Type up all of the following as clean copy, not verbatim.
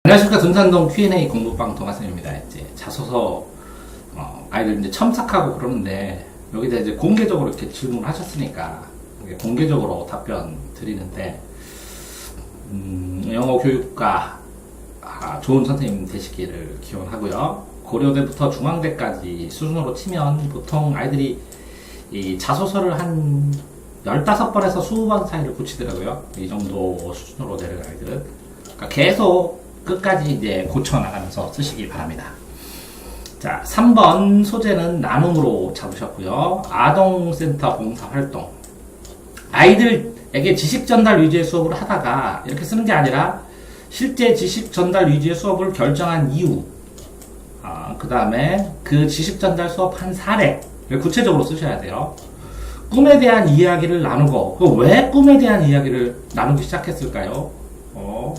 안녕하십니까. 둔산동 Q&A 공부방 동아쌤입니다. 이제 자소서 아이들 이제 첨삭하고 그러는데 여기다 이제 공개적으로 이렇게 질문하셨으니까 공개적으로 답변 드리는데 영어 교육과 좋은 선생님 되시기를 기원하고요. 고려대부터 중앙대까지 수준으로 치면 보통 아이들이 이 자소서를 한 15번에서 20번 사이를 고치더라고요. 이 정도 수준으로 내려간 아이들은. 그러니까 계속 끝까지 이제 고쳐나가면서 쓰시기 바랍니다. 자, 3번 소재는 나눔으로 잡으셨고요. 아동센터 봉사활동. 아이들에게 지식 전달 위주의 수업을 하다가 이렇게 쓰는 게 아니라 실제 지식 전달 위주의 수업을 결정한 이유, 그 다음에 그 지식 전달 수업 한 사례를 구체적으로 쓰셔야 돼요. 꿈에 대한 이야기를 나누고, 왜 꿈에 대한 이야기를 나누기 시작했을까요?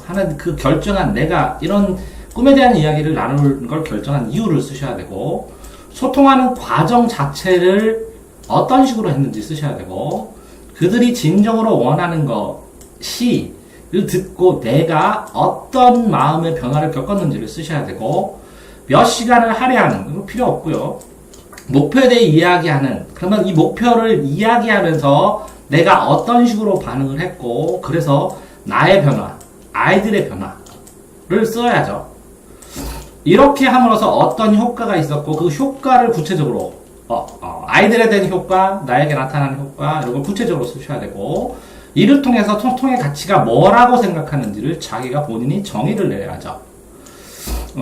하는 그 결정한, 내가 이런 꿈에 대한 이야기를 나눌 걸 결정한 이유를 쓰셔야 되고, 소통하는 과정 자체를 어떤 식으로 했는지 쓰셔야 되고, 그들이 진정으로 원하는 것이 를 듣고 내가 어떤 마음의 변화를 겪었는지를 쓰셔야 되고, 몇 시간을 할애하는 거 필요 없고요. 목표에 대해 이야기하는, 그러면 이 목표를 이야기하면서 내가 어떤 식으로 반응을 했고, 그래서 나의 변화, 아이들의 변화를 써야죠. 이렇게 함으로써 어떤 효과가 있었고, 그 효과를 구체적으로 아이들에 대한 효과, 나에게 나타나는 효과, 이런 걸 구체적으로 쓰셔야 되고, 이를 통해서 소통의 가치가 뭐라고 생각하는지를 자기가 본인이 정의를 내야죠.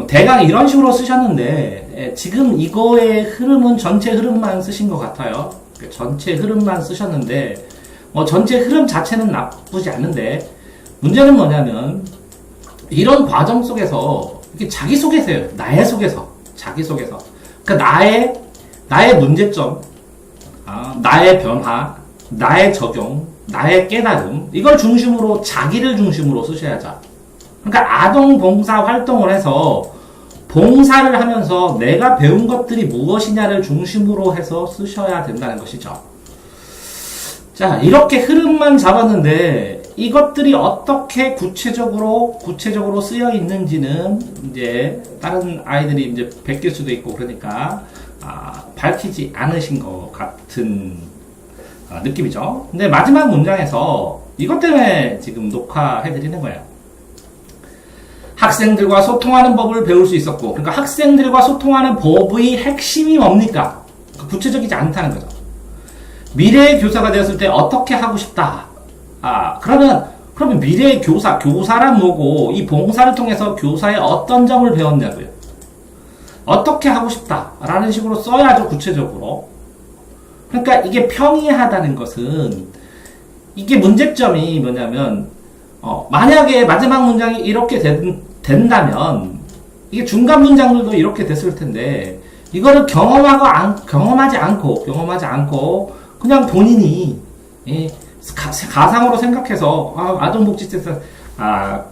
대강 이런 식으로 쓰셨는데, 지금 이거의 흐름은 전체 흐름만 쓰신 것 같아요. 전체 흐름만 쓰셨는데, 전체 흐름 자체는 나쁘지 않은데, 문제는 뭐냐면, 이런 과정 속에서, 이렇게 자기소개서예요. 나의 소개서. 자기소개서. 그러니까 나의 문제점, 나의 변화, 나의 적용, 나의 깨달음, 이걸 중심으로, 자기를 중심으로 쓰셔야죠. 그러니까 아동 봉사 활동을 해서 봉사를 하면서 내가 배운 것들이 무엇이냐를 중심으로 해서 쓰셔야 된다는 것이죠. 자, 이렇게 흐름만 잡았는데 이것들이 어떻게 구체적으로 쓰여 있는지는 이제 다른 아이들이 이제 베낄 수도 있고 그러니까 밝히지 않으신 것 같은 느낌이죠. 근데 마지막 문장에서 이것 때문에 지금 녹화해드리는 거예요. 학생들과 소통하는 법을 배울 수 있었고, 그러니까 학생들과 소통하는 법의 핵심이 뭡니까? 구체적이지 않다는 거죠. 미래의 교사가 되었을 때 어떻게 하고 싶다. 그러면 미래의 교사란 뭐고, 이 봉사를 통해서 교사의 어떤 점을 배웠냐고요. 어떻게 하고 싶다. 라는 식으로 써야죠, 구체적으로. 그러니까 이게 평이하다는 것은, 이게 문제점이 뭐냐면, 만약에 마지막 문장이 이렇게 된다면, 이게 중간 문장들도 이렇게 됐을 텐데, 이거를 경험하지 않고, 그냥 본인이, 가상으로 생각해서, 아동복지센터,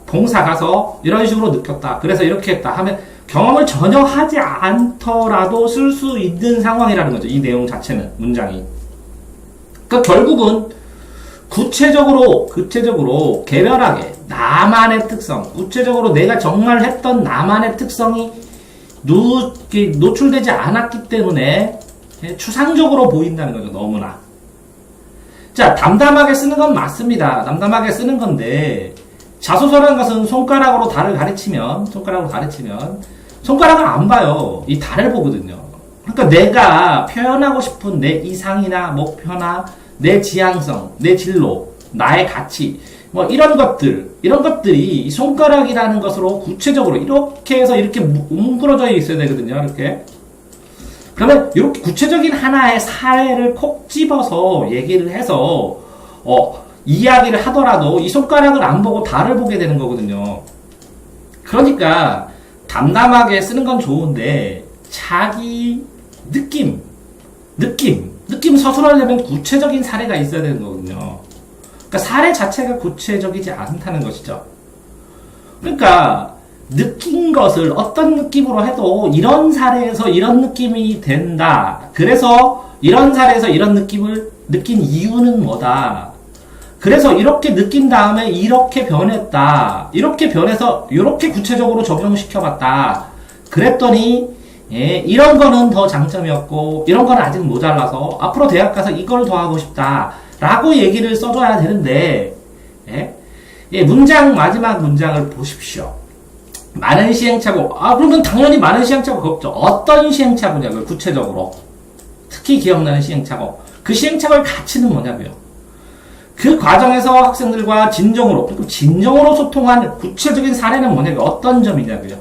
봉사 가서 이런 식으로 느꼈다. 그래서 이렇게 했다. 하면, 경험을 전혀 하지 않더라도 쓸 수 있는 상황이라는 거죠. 이 내용 자체는, 문장이. 그러니까 결국은, 구체적으로 개별하게 나만의 특성, 구체적으로 내가 정말 했던 나만의 특성이 노출되지 않았기 때문에 추상적으로 보인다는 거죠. 너무나. 자, 담담하게 쓰는 건 맞습니다. 담담하게 쓰는 건데, 자소서라는 것은 손가락으로 달을 가르치면 손가락을 안 봐요. 이 달을 보거든요. 그러니까 내가 표현하고 싶은 내 이상이나 목표나 내 지향성, 내 진로, 나의 가치, 이런 것들이 손가락이라는 것으로 구체적으로 이렇게 해서 이렇게 뭉그러져 있어야 되거든요, 이렇게. 그러면 이렇게 구체적인 하나의 사례를 콕 집어서 얘기를 해서, 이야기를 하더라도 이 손가락을 안 보고 달을 보게 되는 거거든요. 그러니까, 담담하게 쓰는 건 좋은데, 자기 느낌 서술하려면 구체적인 사례가 있어야 되는 거거든요. 그러니까 사례 자체가 구체적이지 않다는 것이죠. 그러니까 느낀 것을 어떤 느낌으로 해도 이런 사례에서 이런 느낌이 된다. 그래서 이런 사례에서 이런 느낌을 느낀 이유는 뭐다. 그래서 이렇게 느낀 다음에 이렇게 변했다. 이렇게 변해서 이렇게 구체적으로 적용시켜봤다. 그랬더니 이런 거는 더 장점이었고 이런 거는 아직 모자라서 앞으로 대학 가서 이걸 더 하고 싶다. 라고 얘기를 써줘야 되는데 마지막 문장을 보십시오. 많은 시행착오. 그러면 당연히 많은 시행착오가 없죠. 어떤 시행착오냐고요, 구체적으로. 특히 기억나는 시행착오. 그 시행착오의 가치는 뭐냐고요. 그 과정에서 학생들과 진정으로, 그리고 진정으로 소통한 구체적인 사례는 뭐냐고요. 어떤 점이냐고요.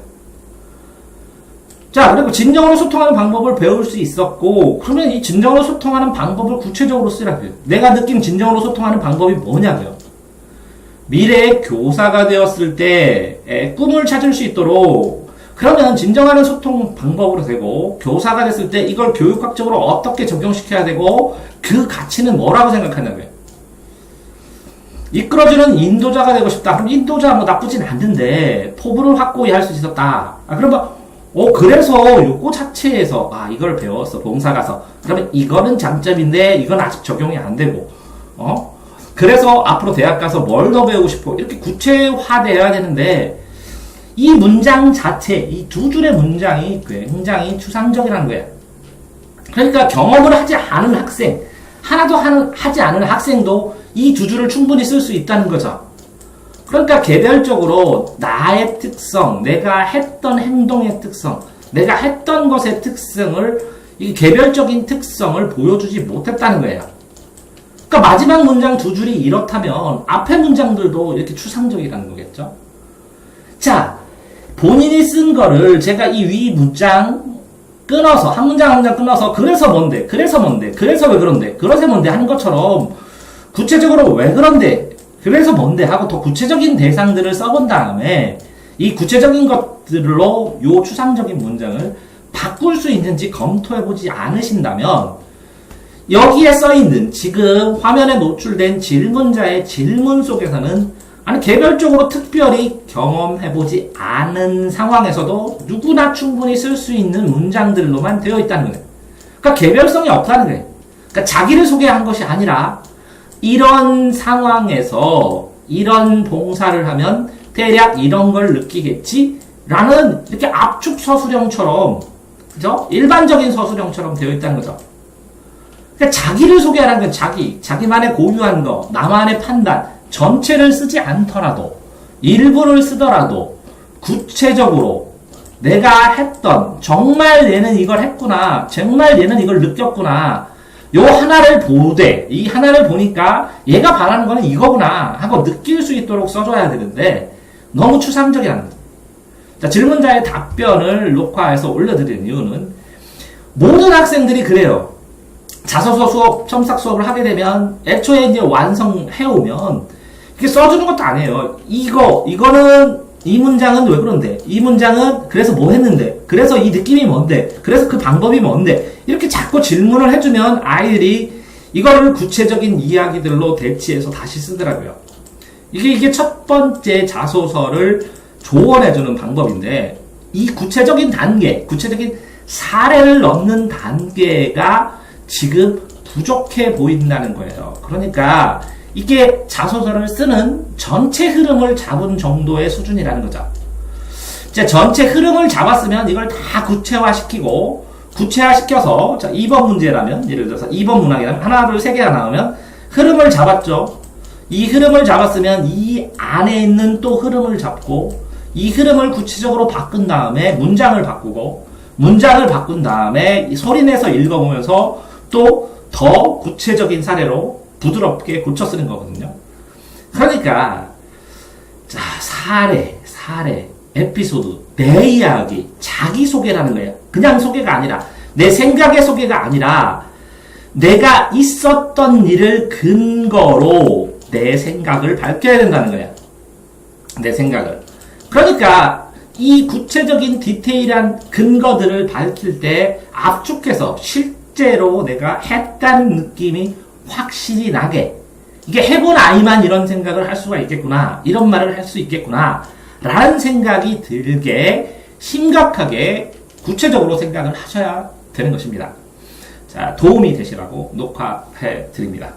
자, 그리고 진정으로 소통하는 방법을 배울 수 있었고, 그러면 이 진정으로 소통하는 방법을 구체적으로 쓰라고요. 내가 느낀 진정으로 소통하는 방법이 뭐냐고요. 미래의 교사가 되었을 때 꿈을 찾을 수 있도록, 그러면 진정하는 소통 방법으로 되고, 교사가 됐을 때 이걸 교육학적으로 어떻게 적용시켜야 되고, 그 가치는 뭐라고 생각하냐고요. 이끌어주는 인도자가 되고 싶다. 그럼 인도자 뭐 나쁘진 않는데 포부를 확고히 할 수 있었다. 그러면 그래서 요거 자체에서 이걸 배웠어, 봉사 가서. 그러면 이거는 장점인데 이건 아직 적용이 안 되고, 그래서 앞으로 대학 가서 뭘 더 배우고 싶고, 이렇게 구체화되어야 되는데, 이 문장 자체, 이 두 줄의 문장이 굉장히 추상적이라는 거예요. 그러니까 경험을 하지 않은 학생, 하나도 하지 않은 학생도 이 두 줄을 충분히 쓸 수 있다는 거죠. 그러니까 개별적으로 나의 특성, 내가 했던 행동의 특성, 내가 했던 것의 특성을, 이 개별적인 특성을 보여주지 못했다는 거예요. 그러니까 마지막 문장 두 줄이 이렇다면 앞의 문장들도 이렇게 추상적이라는 거겠죠. 자, 본인이 쓴 거를 제가 이 위 문장 끊어서, 한 문장 한 문장 끊어서, 그래서 뭔데, 그래서 뭔데, 그래서 왜 그런데, 그래서 뭔데 하는 것처럼 구체적으로 왜 그런데, 그래서 뭔데 하고 더 구체적인 대상들을 써본 다음에 이 구체적인 것들로 요 추상적인 문장을 바꿀 수 있는지 검토해보지 않으신다면, 여기에 써있는 지금 화면에 노출된 질문자의 질문 속에서는 개별적으로 특별히 경험해보지 않은 상황에서도 누구나 충분히 쓸 수 있는 문장들로만 되어 있다는 거예요. 그러니까 개별성이 없다는 거예요. 그러니까 자기를 소개한 것이 아니라 이런 상황에서 이런 봉사를 하면 대략 이런 걸 느끼겠지? 라는 이렇게 압축 서술형처럼, 그죠? 일반적인 서술형처럼 되어 있다는 거죠. 그러니까 자기를 소개하라는 건 자기만의 고유한 거, 나만의 판단, 전체를 쓰지 않더라도, 일부를 쓰더라도, 구체적으로 내가 했던, 정말 얘는 이걸 했구나, 정말 얘는 이걸 느꼈구나, 요 하나를 보되, 이 하나를 보니까 얘가 바라는 거는 이거구나 하고 느낄 수 있도록 써줘야 되는데, 너무 추상적이라는 거죠. 자, 질문자의 답변을 녹화해서 올려드리는 이유는, 모든 학생들이 그래요. 자소서 수업, 첨삭 수업을 하게 되면, 애초에 이제 완성해오면, 이렇게 써주는 것도 아니에요. 이거는, 이 문장은 왜 그런데? 이 문장은 그래서 뭐 했는데? 그래서 이 느낌이 뭔데? 그래서 그 방법이 뭔데? 이렇게 자꾸 질문을 해주면 아이들이 이거를 구체적인 이야기들로 대치해서 다시 쓰더라고요. 이게 첫 번째 자소서를 조언해주는 방법인데, 이 구체적인 단계, 구체적인 사례를 넣는 단계가 지금 부족해 보인다는 거예요. 그러니까 이게 자소서를 쓰는 전체 흐름을 잡은 정도의 수준이라는 거죠. 자, 전체 흐름을 잡았으면 이걸 다 구체화시켜서, 자, 2번 문제라면, 예를 들어서 2번 문항이라면, 하나, 둘, 세 개가 나오면, 흐름을 잡았죠. 이 흐름을 잡았으면 이 안에 있는 또 흐름을 잡고, 이 흐름을 구체적으로 바꾼 다음에 문장을 바꾸고, 문장을 바꾼 다음에 소리내서 읽어보면서 또 더 구체적인 사례로 부드럽게 고쳐 쓰는 거거든요. 그러니까, 자, 사례, 에피소드, 내 이야기, 자기소개라는 거예요. 그냥 소개가 아니라, 내 생각의 소개가 아니라, 내가 있었던 일을 근거로 내 생각을 밝혀야 된다는 거예요. 내 생각을. 그러니까, 이 구체적인 디테일한 근거들을 밝힐 때 압축해서 실제로 내가 했다는 느낌이 확실히 나게, 이게 해본 아이만 이런 생각을 할 수가 있겠구나, 이런 말을 할 수 있겠구나 라는 생각이 들게 심각하게 구체적으로 생각을 하셔야 되는 것입니다. 자, 도움이 되시라고 녹화해 드립니다.